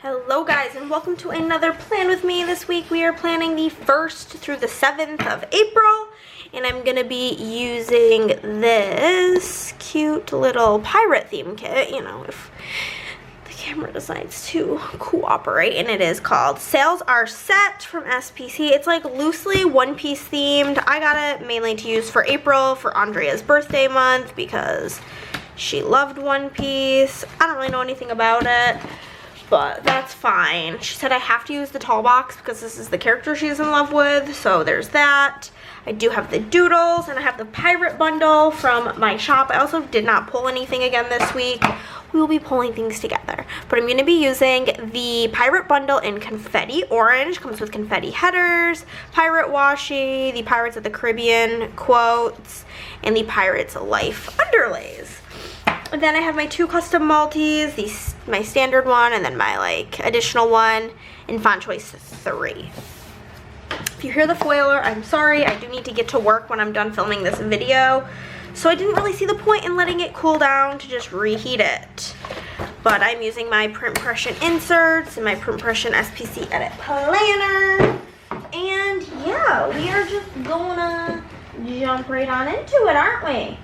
Hello guys, and welcome to another plan with me. This week we are planning the 1st through the 7th of April, and I'm gonna be using this cute little pirate theme kit, you know, if the camera decides to cooperate, and it is called Sails Are Set from SPC. It's like loosely one-piece themed. I got it mainly to use for April, for Andrea's birthday month, because she loved One Piece. I don't really know anything about it, but that's fine. She said I have to use the tall box because this is the character she's in love with, so there's that. I do have the doodles, and I have the pirate bundle from my shop. I also did not pull anything again this week. We will be pulling things together, but I'm going to be using the pirate bundle in confetti orange. Comes with confetti headers, pirate washi, the Pirates of the Caribbean quotes, and the Pirates Life underlays. And then I have my 2 custom multis, my standard one, and then my additional one in font choice 3. If you hear the foiler, I'm sorry. I do need to get to work when I'm done filming this video, so I didn't really see the point in letting it cool down to just reheat it. But I'm using my print impression inserts and my print impression SPC edit planner, and yeah, we are just gonna jump right on into it, aren't we?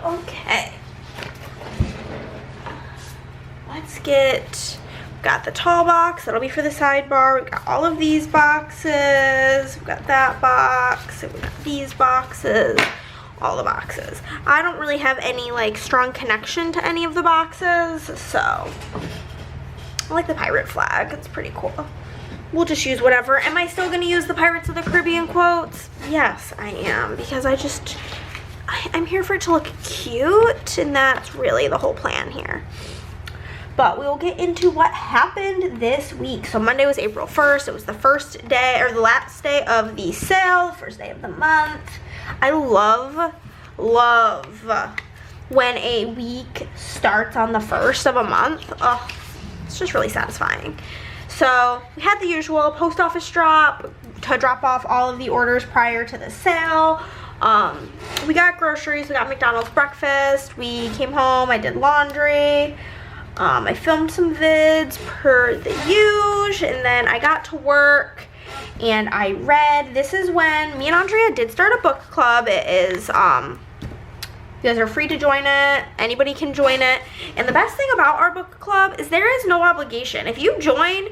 Okay, let's got the tall box, that'll be for the sidebar. We've got all of these boxes, we've got that box, and we've got these boxes, all the boxes. I don't really have any strong connection to any of the boxes, so I like the pirate flag, it's pretty cool. We'll just use whatever. Am I still gonna use the Pirates of the Caribbean quotes? Yes, I am, because I'm here for it to look cute, and that's really the whole plan here. But we will get into what happened this week. So Monday was April 1st. It was the first day, or the last day of the sale, first day of the month. I love when a week starts on the 1st of a month. Oh, it's just really satisfying. So we had the usual post office drop to drop off all of the orders prior to the sale. We got groceries, we got McDonald's breakfast, we came home, I did laundry, I filmed some vids per the usual, and then I got to work and I read. This is when me and Andrea did start a book club. It is, you guys are free to join it, anybody can join it, and the best thing about our book club is there is no obligation. If you join,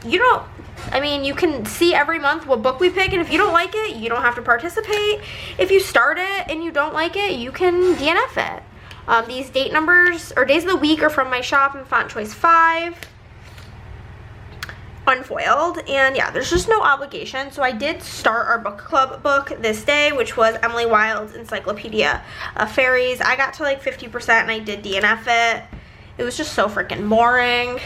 you can see every month what book we pick, and if you don't like it, you don't have to participate. If you start it and you don't like it, you can DNF it. These date numbers, or days of the week, are from my shop in font choice 5, unfoiled, and yeah, there's just no obligation. So I did start our book club book this day, which was Emily Wilde's Encyclopedia of Fairies. I got to 50% and I did DNF it. It was just so freaking boring.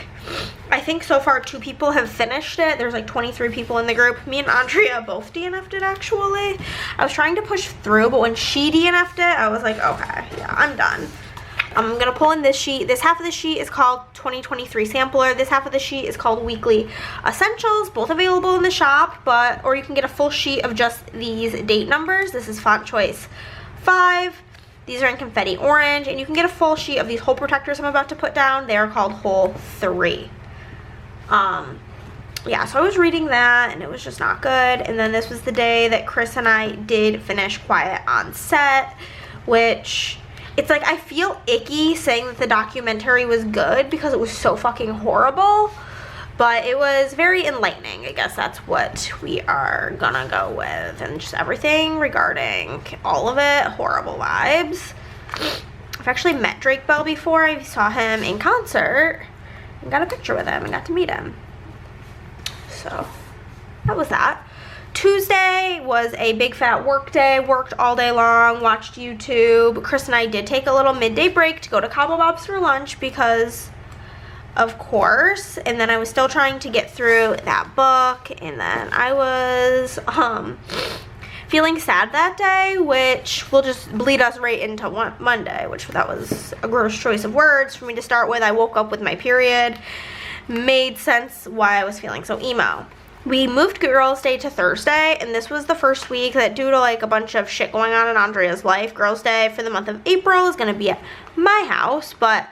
I think so far 2 people have finished it. There's 23 people in the group. Me and Andrea both DNF'd it, actually. I was trying to push through, but when she DNF'd it, I was like, okay, yeah, I'm done. I'm gonna pull in this sheet. This half of the sheet is called 2023 Sampler. This half of the sheet is called Weekly Essentials. Both available in the shop, or you can get a full sheet of just these date numbers. This is font choice 5. These are in confetti orange, and you can get a full sheet of these hole protectors I'm about to put down. They are called hole 3. Yeah, so I was reading that, and it was just not good. And then this was the day that Chris and I did finish Quiet on Set, which, it's I feel icky saying that the documentary was good because it was so fucking horrible, but it was very enlightening. I guess that's what we are gonna go with, and just everything regarding all of it, horrible vibes. I've actually met Drake Bell before. I saw him in concert and got a picture with him and got to meet him. So that was that. Tuesday was a big fat work day. Worked all day long, watched YouTube. Chris and I did take a little midday break to go to Cobble Bob's for lunch because, of course, and then I was still trying to get through that book, and then I was feeling sad that day, which will just bleed us right into Monday, which that was a gross choice of words for me to start with. I woke up with my period. Made sense why I was feeling so emo. We moved Girls' Day to Thursday, and this was the first week that, due to a bunch of shit going on in Andrea's life, Girls' Day for the month of April is going to be at my house, but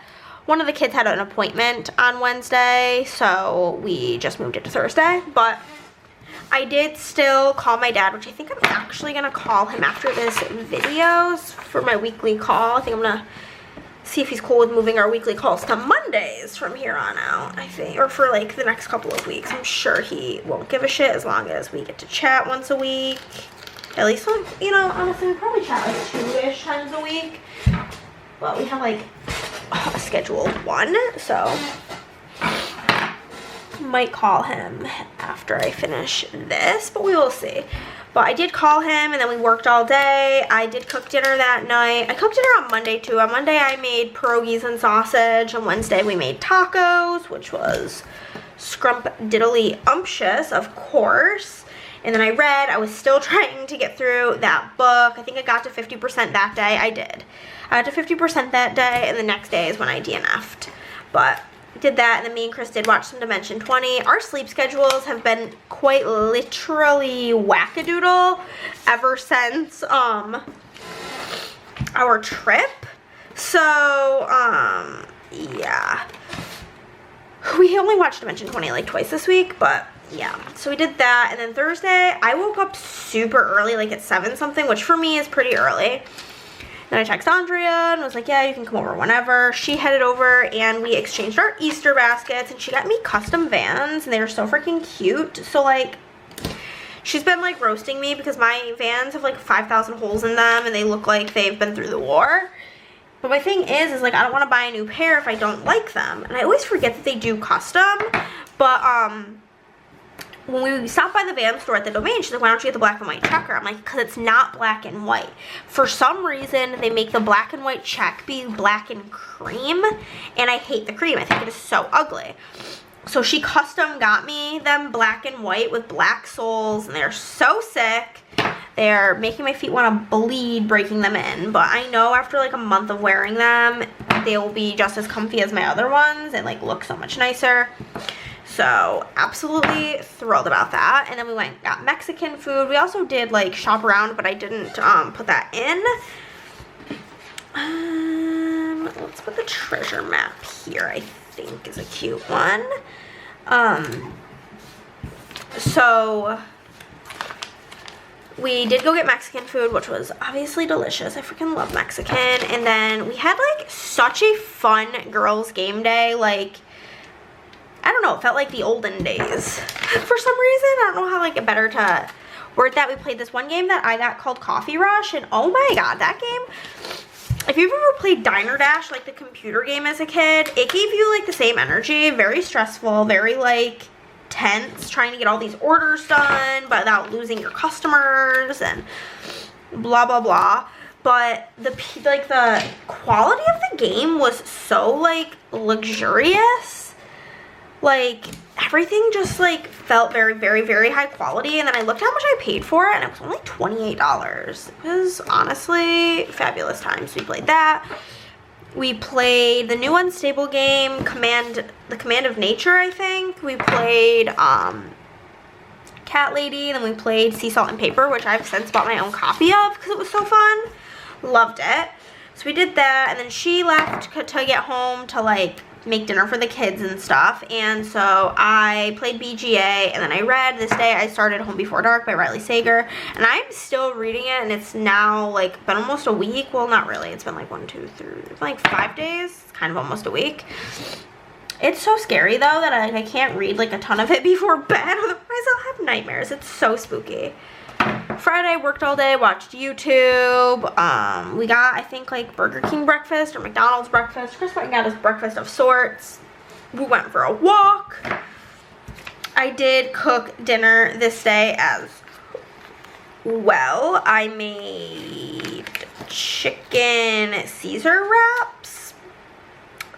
one of the kids had an appointment on Wednesday, so we just moved it to Thursday. But I did still call my dad, which I think I'm actually going to call him after this video for my weekly call. I think I'm going to see if he's cool with moving our weekly calls to Mondays from here on out, I think. Or for like the next couple of weeks. I'm sure he won't give a shit as long as we get to chat once a week. At least, you know, honestly, we probably chat like 2-ish times a week. But we have like a scheduled one, so might call him after I finish this, but we will see. But I did call him, and then we worked all day. I did cook dinner that night. I cooked dinner on Monday too. On Monday I made pierogies and sausage. On Wednesday we made tacos, which was scrumptiddly-umptious, of course. And then I read. I was still trying to get through that book. I think I got to 50% that day. I did. I got to 50% that day, and the next day is when I DNF'd. But did that, and then me and Chris did watch some Dimension 20. Our sleep schedules have been quite literally wackadoodle ever since our trip. So yeah, we only watched Dimension 20 like twice this week, but yeah, so we did that. And then Thursday I woke up super early, like at 7 something, which for me is pretty early. Then I texted Andrea and was like, yeah, you can come over whenever. She headed over and we exchanged our Easter baskets, and she got me custom Vans, and they were so freaking cute. So like, she's been like roasting me because my Vans have like 5,000 holes in them and they look like they've been through the war. But my thing is like, I don't want to buy a new pair if I don't like them. And I always forget that they do custom. But when we stopped by the Van store at the Domain, she's like, why don't you get the black and white checker? I'm like, because it's not black and white. For some reason, they make the black and white check be black and cream, and I hate the cream. I think it is so ugly. So she custom got me them black and white with black soles, and they're so sick. They're making my feet want to bleed breaking them in, but I know after like a month of wearing them, they will be just as comfy as my other ones and like look so much nicer. So absolutely thrilled about that. And then we went and got Mexican food. We also did like shop around, but I didn't put that in. Let's put the treasure map here. I think is a cute one. So we did go get Mexican food, which was obviously delicious. I freaking love Mexican. And then we had like such a fun girls' game day. Like, I don't know, it felt like the olden days for some reason. I don't know how like better to word that. We played this one game that I got called Coffee Rush, and oh my god, that game, if you've ever played Diner Dash, like the computer game as a kid, it gave you like the same energy. Very stressful, very like tense, trying to get all these orders done but without losing your customers and blah blah blah. But the quality of the game was so like luxurious. Like, everything just, like, felt very, very, very high quality. And then I looked how much I paid for it, and it was only $28. It was honestly fabulous times. We played that. We played the new unstable game, the Command of Nature, I think. We played Cat Lady. Then we played Sea Salt and Paper, which I've since bought my own copy of because it was so fun. Loved it. So we did that, and then she left to get home to, like, make dinner for the kids and stuff. And so I played BGA, and then I read. This day I started Home Before Dark by Riley Sager, and I'm still reading it, and it's now like been almost a week. Well, not really, it's been like 1, 2, 3, it's been like 5 days. It's kind of almost a week. It's so scary though that I can't read like a ton of it before bed, otherwise I'll have nightmares. It's so spooky. Friday, worked all day, watched YouTube. We got, I think, like Burger King breakfast or McDonald's breakfast. Chris went and got his breakfast of sorts. We went for a walk. I did cook dinner this day as well. I made chicken Caesar wraps,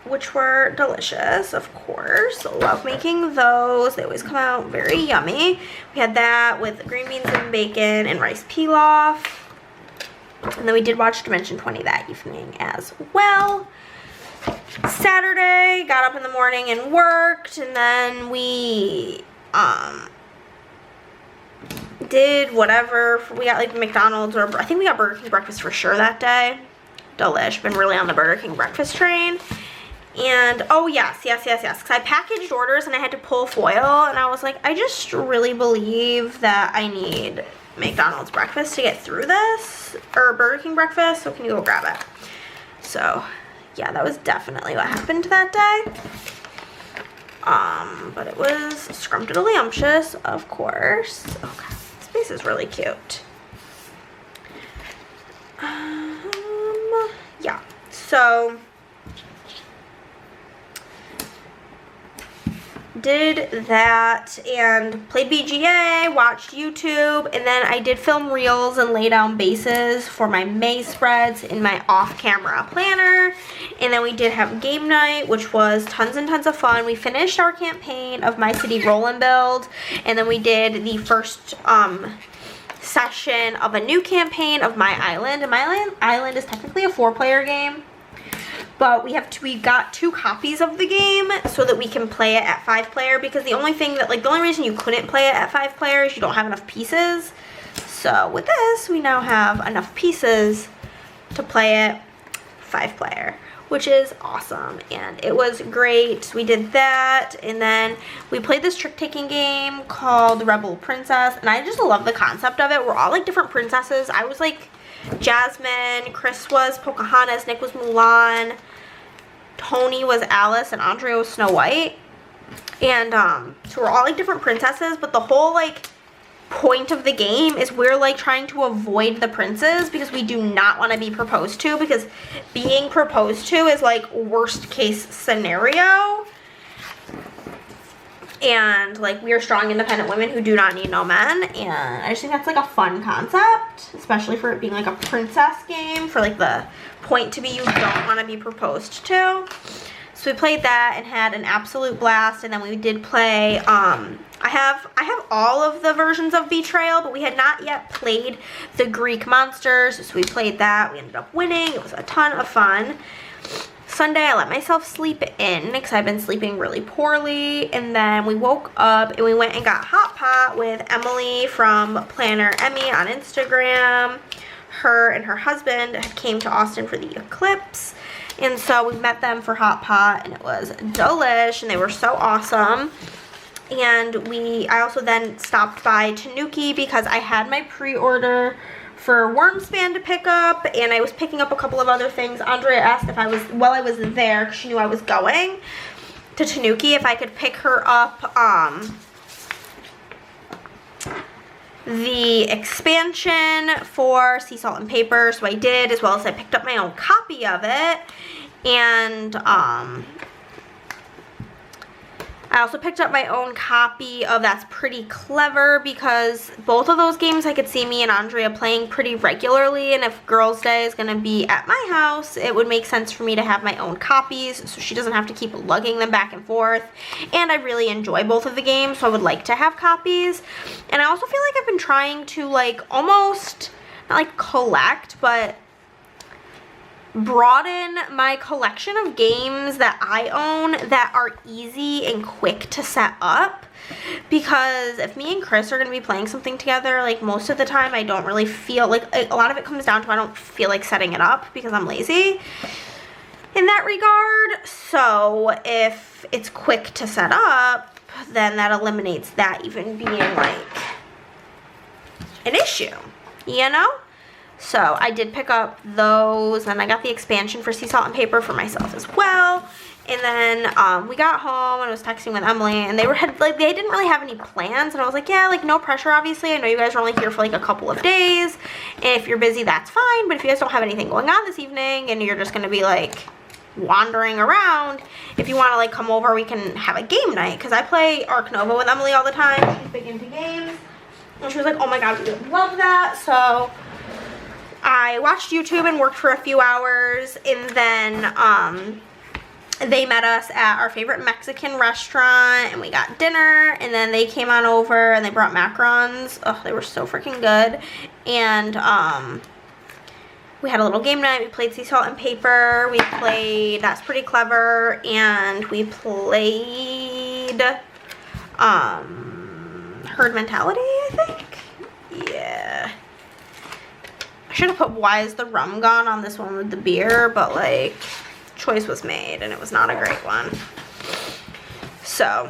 which were delicious, of course. Love making those. They always come out very yummy. We had that with green beans and bacon and rice pilaf. And then we did watch Dimension 20 that evening as well. Saturday, got up in the morning and worked, and then we did whatever. We got like McDonald's, or I think we got Burger King breakfast for sure that day. Delish. Been really on the Burger King breakfast train. And, oh yes, because I packaged orders and I had to pull foil, and I was like, I just really believe that I need McDonald's breakfast to get through this, or Burger King breakfast, so can you go grab it? So, yeah, that was definitely what happened that day. But it was scrumptious, of course. Okay, this piece is really cute. Yeah, so did that and played BGA, watched YouTube, and then I did film reels and lay down bases for my May spreads in my off-camera planner. And then we did have game night, which was tons and tons of fun. We finished our campaign of My City Roll and Build, and then we did the first session of a new campaign of My Island. And My Island is technically a 4-player game, but we got 2 copies of the game so that we can play it at 5-player, because the only reason you couldn't play it at 5-player is you don't have enough pieces. So with this, we now have enough pieces to play it 5-player, which is awesome, and it was great. We did that, and then we played this trick-taking game called Rebel Princess, and I just love the concept of it. We're all like different princesses. I was like Jasmine, Chris was Pocahontas, Nick was Mulan, Tony was Alice, and Andrea was Snow White. And so we're all like different princesses, but the whole like point of the game is we're like trying to avoid the princes, because we do not want to be proposed to, because being proposed to is like worst case scenario. And like, we are strong independent women who do not need no men, and I just think that's like a fun concept, especially for it being like a princess game, for like the point to be you don't want to be proposed to. So we played that and had an absolute blast. And then we did play I have all of the versions of Betrayal, but we had not yet played the Greek monsters, so we played that. We ended up winning. It was a ton of fun. Sunday, I let myself sleep in because I've been sleeping really poorly, and then we woke up and we went and got hot pot with Emily from Planner Emmy on Instagram. Her and her husband came to Austin for the eclipse, and so we met them for hot pot, and it was delish, and they were so awesome. And I also then stopped by Tanuki because I had my pre-order for Wormspan to pick up, and I was picking up a couple of other things. Andrea asked if while I was there, because she knew I was going to Tanuki, if I could pick her up the expansion for Sea Salt and Paper, so I did, as well as I picked up my own copy of it. And I also picked up my own copy of That's Pretty Clever, because both of those games I could see me and Andrea playing pretty regularly, and if Girls' Day is going to be at my house, it would make sense for me to have my own copies so she doesn't have to keep lugging them back and forth. And I really enjoy both of the games, so I would like to have copies. And I also feel like I've been trying to like almost, not like collect, but broaden my collection of games that I own that are easy and quick to set up, because if me and Chris are going to be playing something together, like most of the time I don't really feel like, a lot of it comes down to I don't feel like setting it up because I'm lazy in that regard. So if it's quick to set up, then that eliminates that even being like an issue, you know? So I did pick up those, and I got the expansion for Sea Salt and Paper for myself as well. And then we got home, and I was texting with Emily, and they didn't really have any plans, and I was like, yeah, like no pressure, obviously. I know you guys are only here for like a couple of days, and if you're busy, that's fine. But if you guys don't have anything going on this evening, and you're just gonna be like wandering around, if you want to like come over, we can have a game night, because I play Ark Nova with Emily all the time. She's big into games, and she was like, oh my god, we would love that. So I watched YouTube and worked for a few hours, and then they met us at our favorite Mexican restaurant, and we got dinner, and then they came on over and they brought macarons. Oh, they were so freaking good. And we had a little game night. We played Sea Salt and Paper. We played That's Pretty Clever, and we played Herd Mentality, I think. Yeah. I should have put Why Is the Rum Gone on this one with the beer, but like, choice was made, and it was not a great one. So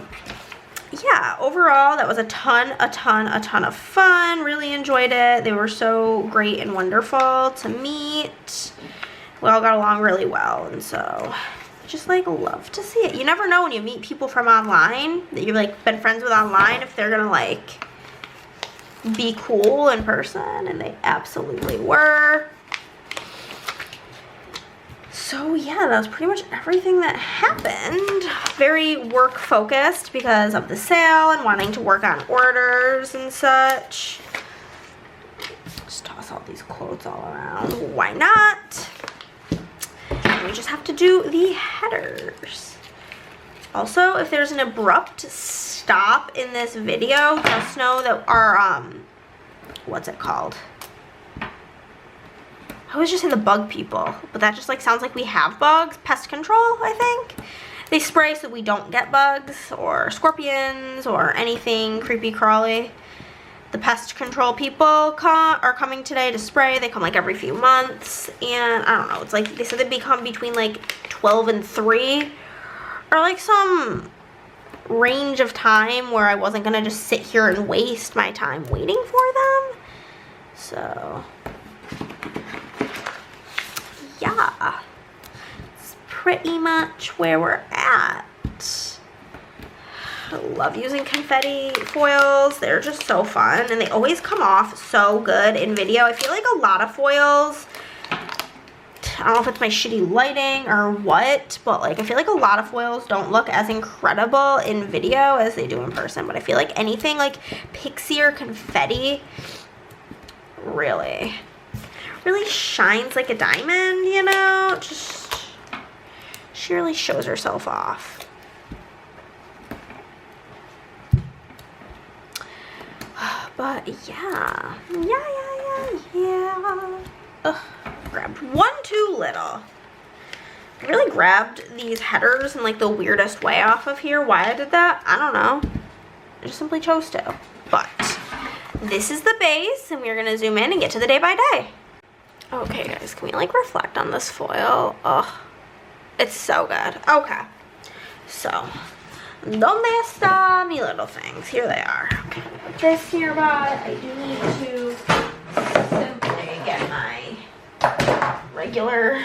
yeah, overall that was a ton of fun. Really enjoyed it. They were so great and wonderful to meet. We all got along really well, and so just like love to see it. You never know when you meet people from online that you've like been friends with online if they're gonna like be cool in person, and they absolutely were. So yeah, that was pretty much everything that happened. Very work focused because of the sale and wanting to work on orders and such. Just toss all these clothes all around. Why not? And we just have to do the headers. Also, if there's an abrupt stop in this video, just know that our, what's it called? I always just say the bug people, but that just like sounds like we have bugs. Pest control, I think. They spray so we don't get bugs or scorpions or anything creepy crawly. The pest control people are coming today to spray. They come like every few months, and I don't know. It's like they said they come between like 12 and 3, or like some range of time where I wasn't gonna just sit here and waste my time waiting for them. So yeah, it's pretty much where we're at. I love using confetti foils. They're just so fun, and they always come off so good in video. I feel like a lot of foils, I don't know if it's my shitty lighting or what, but like I feel like a lot of foils don't look as incredible in video as they do in person. But I feel like anything like pixie or confetti really shines like a diamond, you know? Just, she really shows herself off. But yeah. Ugh, grabbed one too little. I really grabbed these headers in like the weirdest way off of here. Why I did that, I don't know. I just simply chose to. But this is the base, and we're gonna zoom in and get to the day by day. Okay guys, can we like reflect on this foil? Oh, it's so good. Okay, so donde está mi little things? Here they are. Okay, put this here, but I do need to simply get my regular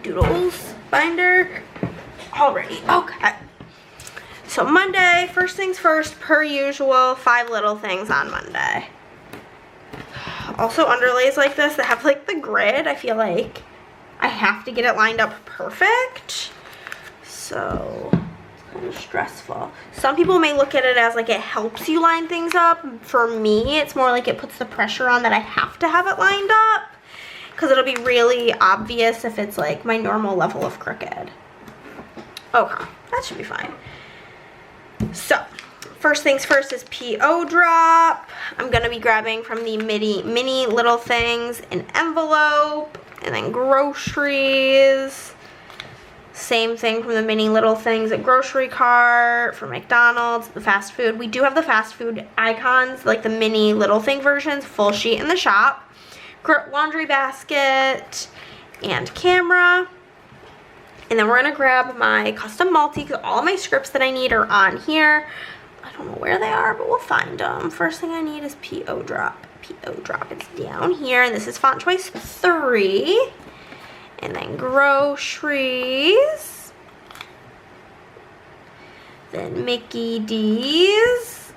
doodles binder already. Okay, so Monday, first things first, per usual, 5 little things on Monday. Also, underlays like this that have like the grid, I feel like I have to get it lined up perfect. So it's kind of stressful. Some people may look at it as like it helps you line things up. For me, it's more like it puts the pressure on that I have to have it lined up, because it'll be really obvious if it's like my normal level of crooked. Okay, that should be fine. So first things first is P.O. drop. I'm going to be grabbing from the mini little things an envelope, and then groceries. Same thing from the mini little things, a grocery cart for McDonald's, the fast food. We do have the fast food icons, like the mini little thing versions, full sheet in the shop. Laundry basket and camera. And then we're going to grab my custom multi, because all my scripts that I need are on here. I don't know where they are, but we'll find them. First thing I need is P.O. drop. P.O. drop, it's down here, and this is font choice 3. And then groceries. Then Mickey D's.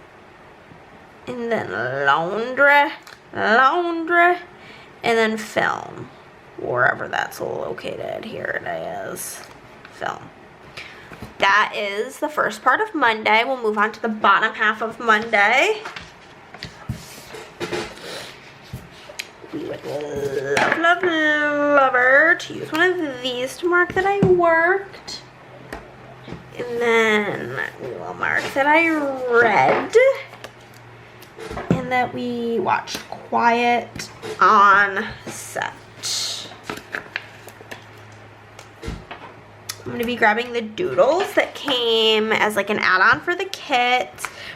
And then laundry. And then film. Wherever that's located. Here it is. Film. That is the first part of Monday. We'll move on to the bottom half of Monday. We would love her to use one of these to mark that I worked. And then we will mark that I read. And that we watched Quiet on Set. I'm going to be grabbing the doodles that came as like an add-on for the kit.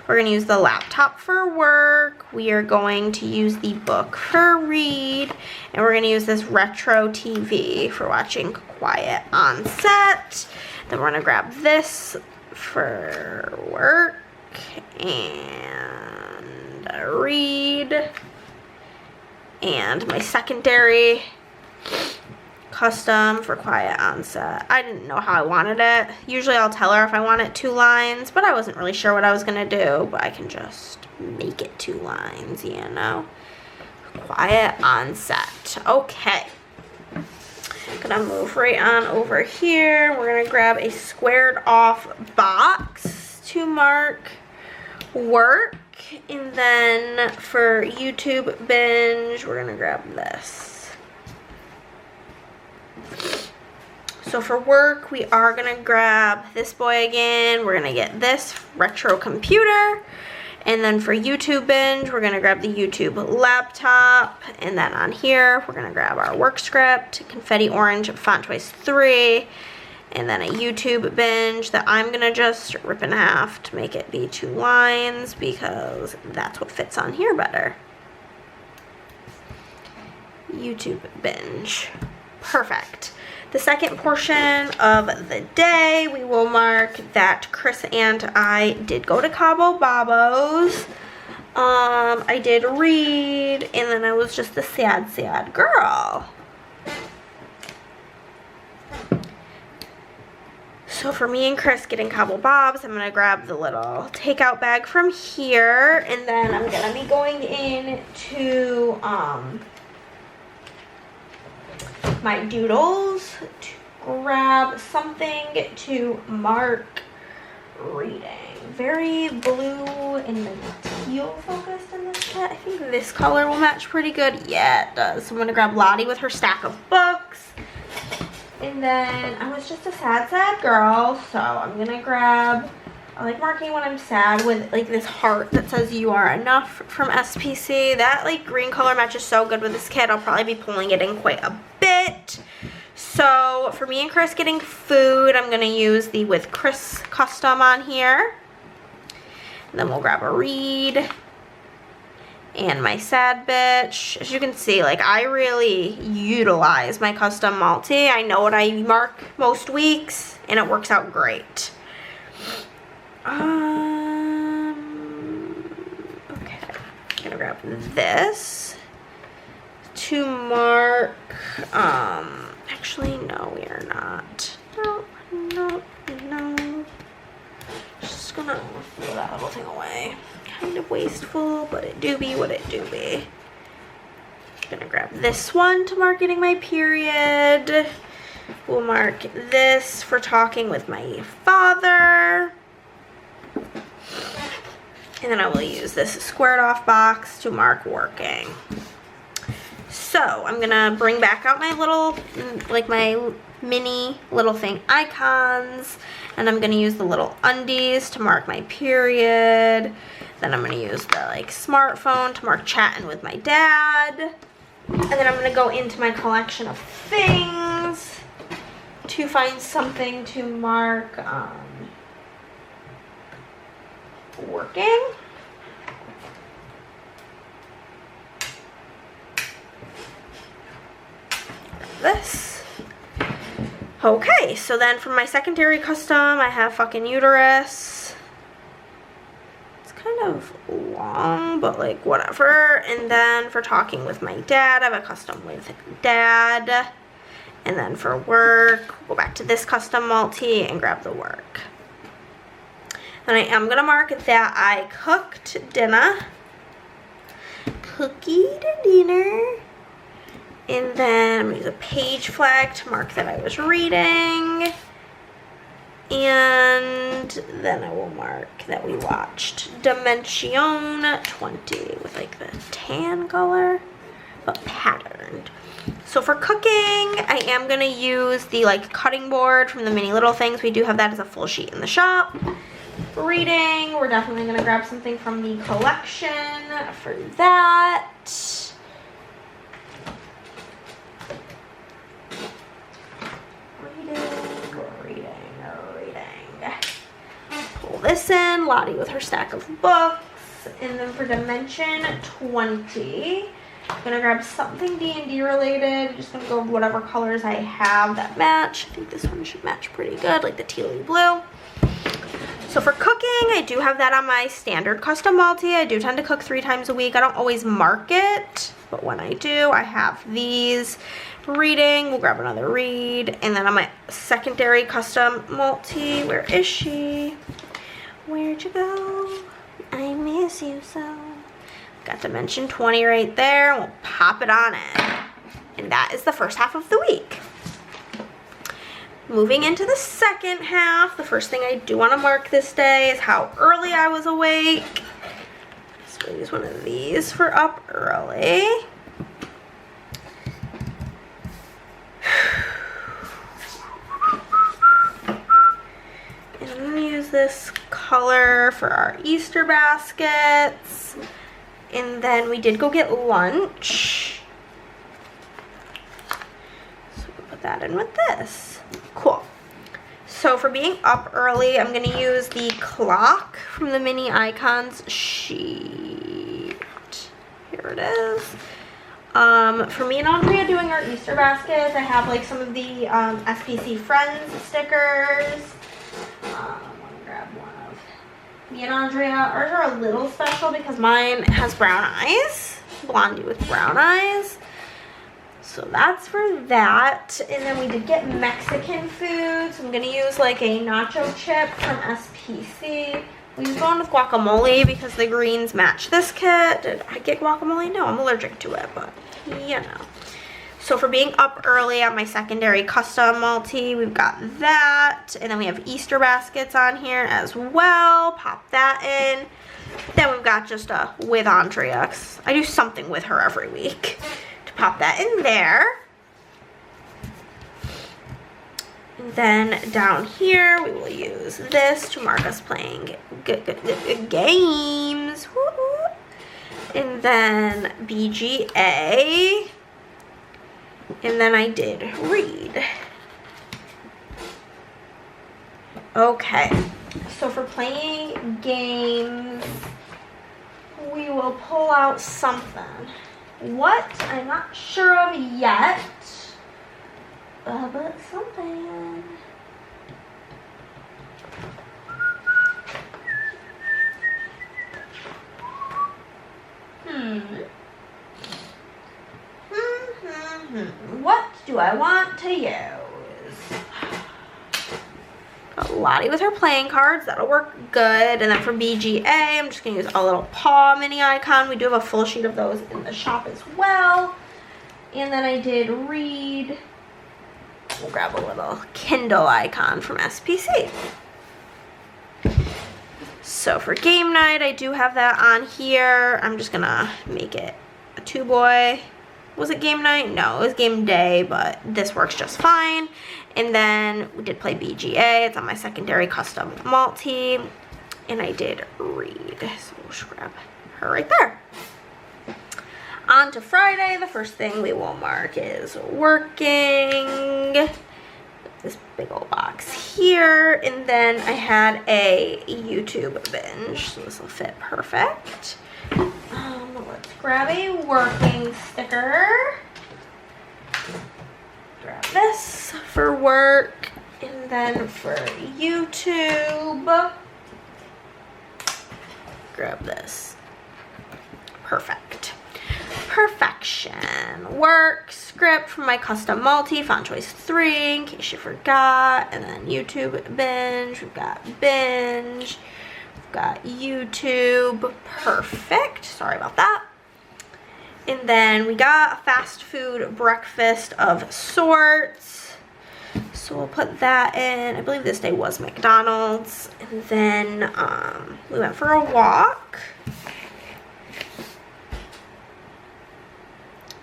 We're going to use the laptop for work. We are going to use the book for read. And we're going to use this retro TV for watching Quiet on Set. Then we're going to grab this for work and read. And my secondary custom for Quiet on Set. I didn't know how I wanted it. Usually I'll tell her if I want it 2 lines, but I wasn't really sure what I was going to do, but I can just make it 2 lines, you know. Quiet on Set. Okay. I'm going to move right on over here. We're going to grab a squared off box to mark work. And then for YouTube binge, we're going to grab this. So for work, we are going to grab this boy again. We're going to get this retro computer. And then for YouTube binge, we're going to grab the YouTube laptop. And then on here, we're going to grab our work script, confetti orange, font twice 3. And then a YouTube binge that I'm going to just rip in half to make it be 2 lines because that's what fits on here better. YouTube binge. Perfect. The second portion of the day, we will mark that Chris and I did go to Cabo Babo's. I did read, and then I was just a sad, sad girl. So for me and Chris getting Cabo Bob's, I'm going to grab the little takeout bag from here, and then I'm going to be going into my doodles to grab something to mark reading. Very blue and teal focused in this set. I think this color will match pretty good. Yeah, it does. So I'm going to grab Lottie with her stack of books. And then I was just a sad, sad girl. So I'm going to grab, I like marking when I'm sad with like this heart that says you are enough from SPC. That like green color matches so good with this kit. I'll probably be pulling it in quite a bit. So for me and Chris getting food, I'm going to use the With Chris custom on here. And then we'll grab a read. And my sad bitch. As you can see, like I really utilize my custom multi. I know what I mark most weeks and it works out great. Okay, I'm gonna grab this to mark, actually, no, we are not. No. Just gonna throw that little thing away. Kind of wasteful, but it do be what it do be. Gonna grab this one to mark getting my period. We'll mark this for talking with my father. And then I will use this squared off box to mark working. So I'm gonna bring back out my little, like my mini little thing icons. And I'm gonna use the little undies to mark my period. Then I'm gonna use the like smartphone to mark chatting with my dad. And then I'm gonna go into my collection of things to find something to mark working. This. Okay, so then for my secondary custom, I have fucking uterus. It's kind of long, but like whatever. And then for talking with my dad, I have a custom with dad. And then for work, go back to this custom multi and grab the work. And I am going to mark that I cooked dinner. Cookie to dinner. And then I'm going to use a page flag to mark that I was reading. And then I will mark that we watched Dimension 20 with like the tan color, but patterned. So for cooking, I am going to use the like cutting board from the Mini Little Things. We do have that as a full sheet in the shop. Reading, we're definitely going to grab something from the collection for that. Reading. Pull this in. Lottie with her stack of books. And then for Dimension 20, I'm gonna grab something D&D related. I'm just gonna go with whatever colors I have that match. I think this one should match pretty good, like the tealy blue. So for cooking, I do have that on my standard custom multi. I do tend to cook 3 times a week. I don't always mark it, but when I do, I have these. Reading, we'll grab another read. And then on my secondary custom multi, where is she? Where'd you go? I miss you so. Got Dimension 20 right there. We'll pop it on in. And that is the first half of the week. Moving into the second half, the first thing I do want to mark this day is how early I was awake. So we'll use one of these for up early. And I'm going to use this color for our Easter baskets. And then we did go get lunch. So we'll put that in with this. Cool. So for being up early, I'm going to use the clock from the Mini Icons sheet. Here it is. For me and Andrea doing our Easter baskets, I have like some of the SPC Friends stickers. I want to grab one of me and Andrea. Ours are a little special because mine has brown eyes. Blondie with brown eyes. So that's for that. And then we did get Mexican food. So I'm going to use like a nacho chip from SPC. We use one with guacamole because the greens match this kit. Did I get guacamole? No, I'm allergic to it, but you know. So for being up early on my secondary custom multi, we've got that. And then we have Easter baskets on here as well. Pop that in. Then we've got just a with Andrea. I do something with her every week. To pop that in there. And then down here, we will use this to mark us playing good games. Woo-hoo. And then BGA. And then I did read. Okay, so for playing games, we will pull out something. What? I'm not sure of yet. But something. What do I want to use? Got Lottie with her playing cards. That'll work good. And then for BGA, I'm just going to use a little paw mini icon. We do have a full sheet of those in the shop as well. And then I did read. We'll grab a little Kindle icon from SPC. So for game night, I do have that on here. I'm just gonna make it a 2-boy. Was it game night? No, it was game day, but this works just fine. And then we did play BGA. It's on my secondary custom multi. And I did read. So we'll just grab her right there. On to Friday, the first thing we will mark is working. This big old box here. And then I had a YouTube binge, so this will fit perfect. Let's grab a working sticker. Grab this for work. And then for YouTube, grab this. Perfect. Perfection. Work, script from my custom multi, font choice 3, in case you forgot. And then YouTube binge. We've got binge. We've got YouTube. Perfect. Sorry about that. And then we got a fast food breakfast of sorts. So we'll put that in. I believe this day was McDonald's. And then we went for a walk.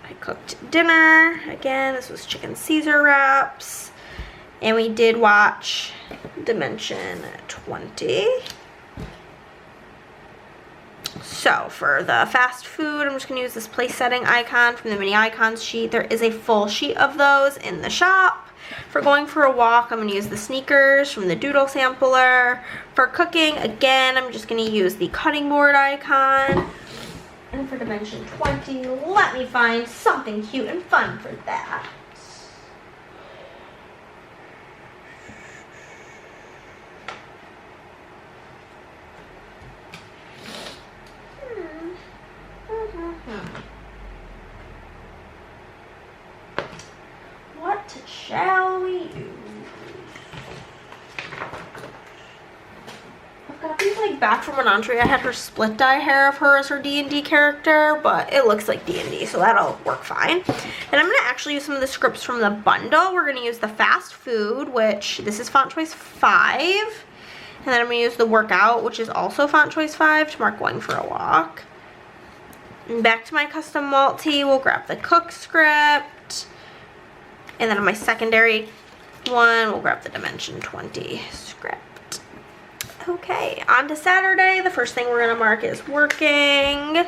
I cooked dinner. Again, this was chicken Caesar wraps. And we did watch Dimension 20. So for the fast food, I'm just going to use this place setting icon from the mini icons sheet. There is a full sheet of those in the shop. For going for a walk, I'm going to use the sneakers from the Doodle Sampler. For cooking, again, I'm just going to use the cutting board icon. And for dimension 20, let me find something cute and fun for that. What shall we use? I've got these like back from Menantry. I had her split dye hair of her as her D&D character, but it looks like D&D, so that'll work fine. And I'm going to actually use some of the scripts from the bundle. We're going to use the fast food, which this is font choice 5. And then I'm going to use the workout, which is also font choice 5 to mark going for a walk. And back to my custom multi, we'll grab the cook script. And then on my secondary one, we'll grab the dimension 20 script. Okay, on to Saturday. The first thing we're going to mark is working.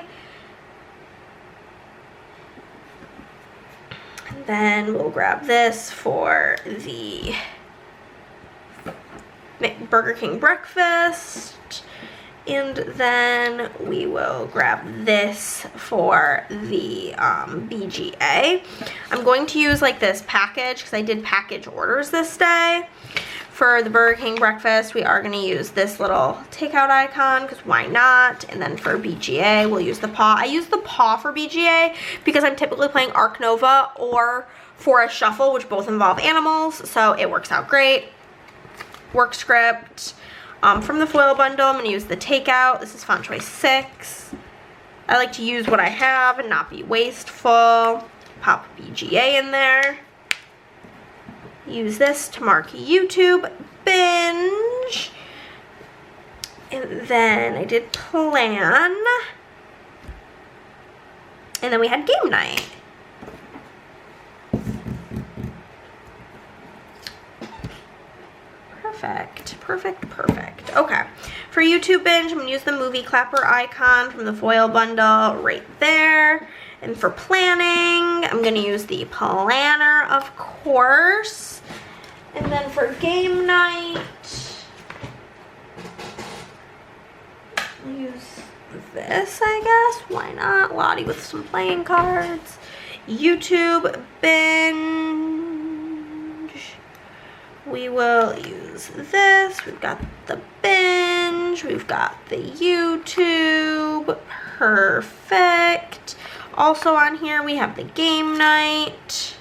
And then we'll grab this for the Burger King breakfast. And then we will grab this for the BGA. I'm going to use like this package because I did package orders this day. For the Burger King breakfast, we are going to use this little takeout icon because why not? And then for BGA, we'll use the paw. I use the paw for BGA because I'm typically playing Arc Nova or Forest Shuffle, which both involve animals, so it works out great. Work script. From the foil bundle, I'm going to use the takeout. This is font choice 6. I like to use what I have and not be wasteful. Pop BGA in there. Use this to mark YouTube binge. And then I did plan. And then we had game night. Perfect, perfect, perfect. Okay, for YouTube binge, I'm going to use the movie clapper icon from the foil bundle right there. And for planning, I'm going to use the planner, of course. And then for game night, I'll use this, I guess. Why not? Lottie with some playing cards. YouTube binge. We will use this. We've got the binge. We've got the YouTube. Perfect. Also on here, we have the game night.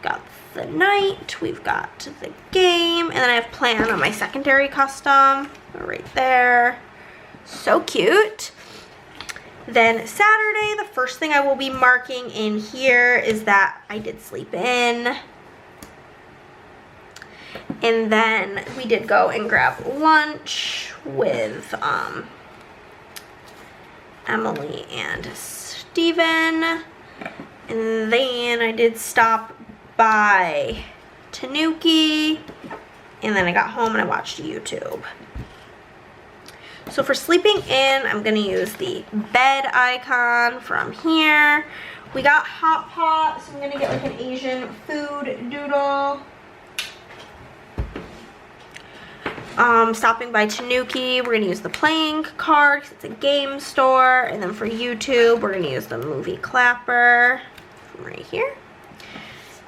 Got the night. We've got the game. And then I have plan on my secondary custom. Right there. So cute. Then Saturday, the first thing I will be marking in here is that I did sleep in. And then we did go and grab lunch with Emily and Steven. And then I did stop by Tanuki. And then I got home and I watched YouTube. So for sleeping in, I'm going to use the bed icon from here. We got Hot Pot, so I'm going to get like an Asian food doodle. Stopping by Tanuki, we're going to use the playing card because it's a game store. And then for YouTube, we're going to use the movie clapper from right here.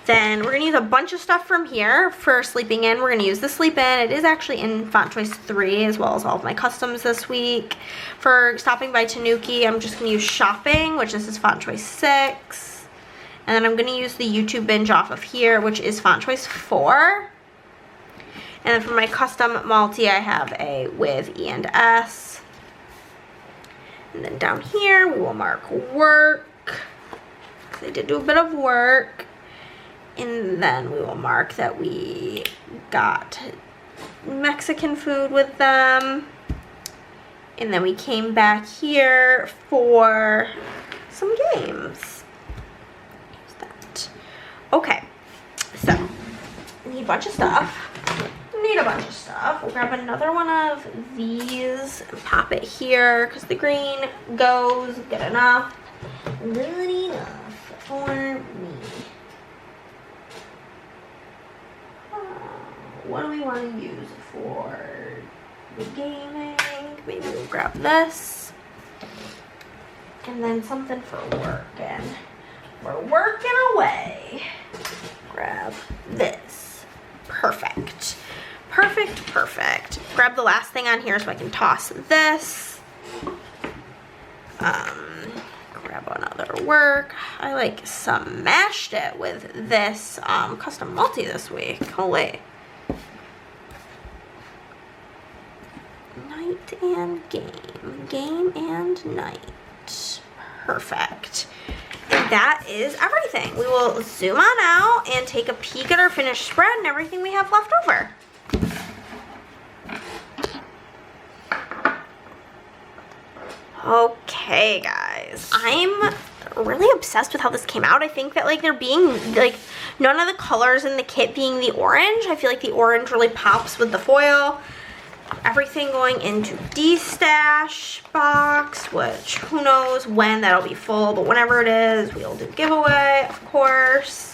Then we're going to use a bunch of stuff from here. For sleeping in, we're going to use the sleep in. It is actually in font choice 3 as well as all of my customs this week. For stopping by Tanuki, I'm just going to use shopping, which this is font choice 6. And then I'm going to use the YouTube binge off of here, which is font choice 4. And then for my custom multi, I have a with E and S. And then down here, we will mark work. Because I did do a bit of work. And then we will mark that we got Mexican food with them. And then we came back here for some games. Use that. Okay, so I need a bunch of stuff. We'll grab another one of these and pop it here because the green goes good enough. Good enough for me. what do we want to use for the gaming? Maybe we'll grab this. And then something for working. We're working away. Grab this. Perfect. Perfect, perfect. Grab the last thing on here so I can toss this. Grab another work. I like smashed it with this custom multi this week. Holy. Night and game. Game and night. Perfect. And that is everything. We will zoom on out and take a peek at our finished spread and everything we have left over. Okay, guys, I'm really obsessed with how this came out. I think that like there being like none of the colors in the kit being the orange, I feel like the orange really pops with the foil. Everything going into D-stash box, which who knows when that'll be full, but whenever it is, we'll do giveaway, of course.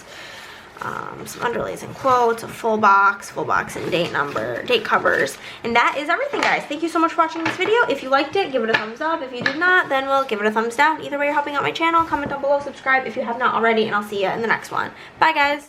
Some underlays and quotes, a full box and date number, date covers. And that is everything, guys. Thank you so much for watching this video. If you liked it, give it a thumbs up. If you did not, then we'll give it a thumbs down. Either way, you're helping out my channel. Comment down below, subscribe if you have not already, and I'll see you in the next one. Bye, guys.